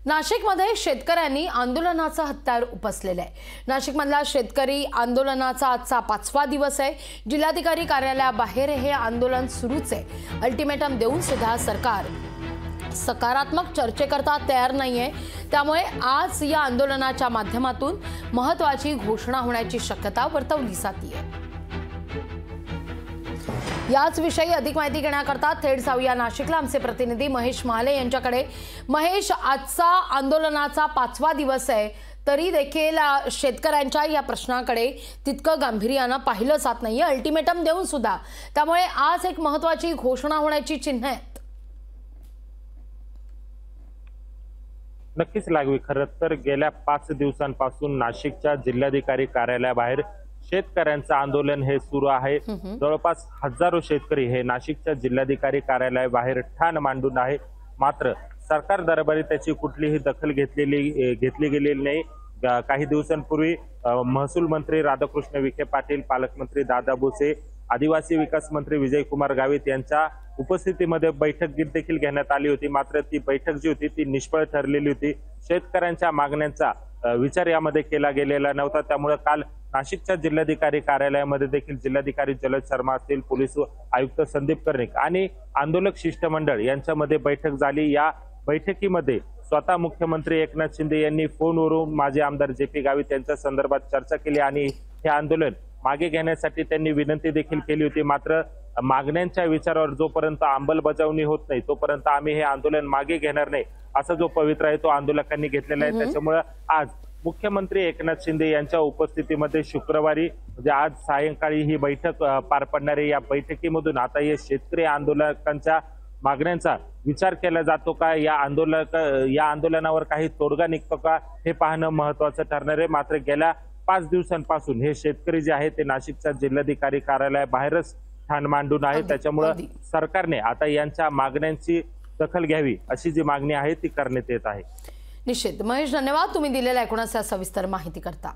नाशिकमध्ये शेतकऱ्यांनी आंदोलनाचं हत्यार उपसलेलं आहे। नाशिकमधला शेतकरी आंदोलनाचा आजचा 5वा दिवस आहे। जिल्हाधिकारी कार्यालयाबाहेर हे आंदोलन सुरूच आहे। अल्टिमेटम देऊन सुद्धा सरकार सकारात्मक चर्चेकरता तयार नाहीये। त्यामुळे आज या आंदोलनाच्या माध्यमातून महत्त्वाची घोषणा होण्याची शक्यता वर्तवली जाते। याच विषयी अधिक माहिती घेण्याकरता थेट जाऊया नाशिकला आमचे प्रतिनिधी महेश महाले यांच्याकडे। महेश, आजचा आंदोलनाचा 5वा दिवस आहे, तरी देखील शेतकऱ्यांच्या या प्रश्नाकडे तितकं गांभीर्याने पाहिलं जात नाहीये, अल्टिमेटम देऊन सुद्धा। त्यामुळे आज एक महत्त्वाची घोषणा होण्याची चिन्ह आहेत। नक्कीच लागवी। खरं तर गेल्या 5 दिवसांपासून नाशिकच्या जिल्हाधिकारी कार्यालयाबाहेर शेतकऱ्यांचं आंदोलन हे सुरू आहे। जवळपास हजारो शेतकरी हे नाशिकच्या जिल्हाधिकारी कार्यालयाबाहेर ठाण मांडून आहे। मात्र सरकार दरबारी त्याची कुठलीही दखल घेतली गेलेली नाही। काही दिवसांपूर्वी महसूल मंत्री राधाकृष्ण विखे पाटील, पालकमंत्री दादा भुसे, आदिवासी विकास मंत्री विजयकुमार गावित यांच्या उपस्थितीमध्ये बैठक देखील घेण्यात आली होती। मात्र ती बैठक जी होती ती निष्फळ ठरलेली होती। शेतकऱ्यांच्या मागण्यांचा विचार यामध्ये केला गेलेला नव्हता। त्यामुळे काल नाशिकच्या जिल्हाधिकारी कार्यालयामध्ये देखील जिल्हाधिकारी जलज शर्मा असतील, पोलीस आयुक्त संदीप कर्णिक आणि आंदोलक शिष्टमंडळ यांच्यामध्ये बैठक झाली। या बैठकीमध्ये स्वतः मुख्यमंत्री एकनाथ शिंदे यांनी फोनवरून माजी आमदार जे.पी. गावित यांच्या संदर्भात चर्चा केली आणि हे आंदोलन मागे घेण्यासाठी त्यांनी विनंती देखील केली होती। मात्र मागण्यांच्या विचारावर जोपर्यंत अंमलबजावणी होत नाही तोपर्यंत आम्ही हे आंदोलन मागे घेणार नाही असा जो पवित्रा आहे तो आंदोलकांनी घेतलेला आहे। त्याच्यामुळे आज मुख्यमंत्री एकनाथ शिंदे यांच्या उपस्थितीमध्ये शुक्रवारी म्हणजे आज सायंकाळी ही बैठक पार पडणार आहे। या बैठकीमधून आता हे शेतकरी आंदोलकांच्या मागण्यांचा विचार केला जातो का, या आंदोलनावर काही तोडगा निघतो का, हे पाहणं महत्त्वाचं ठरणार आहे। मात्र गेल्या 5 दिवसांपासून हे शेतकरी जे आहे ते नाशिकच्या जिल्हाधिकारी कार्यालयाबाहेरच ठाण मांडून आहे। त्याच्यामुळे सरकारने आता यांच्या मागण्यांची दखल घ्यावी अशी जी मागणी आहे ती करण्यात येत आहे। निश्चित महेश, धन्यवाद तुम्ही दिलेल्या एकूणच सविस्तर माहिती करता।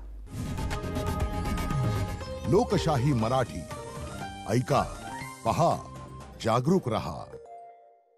लोकशाही मराठी ऐका, पहा, जागरूक रहा।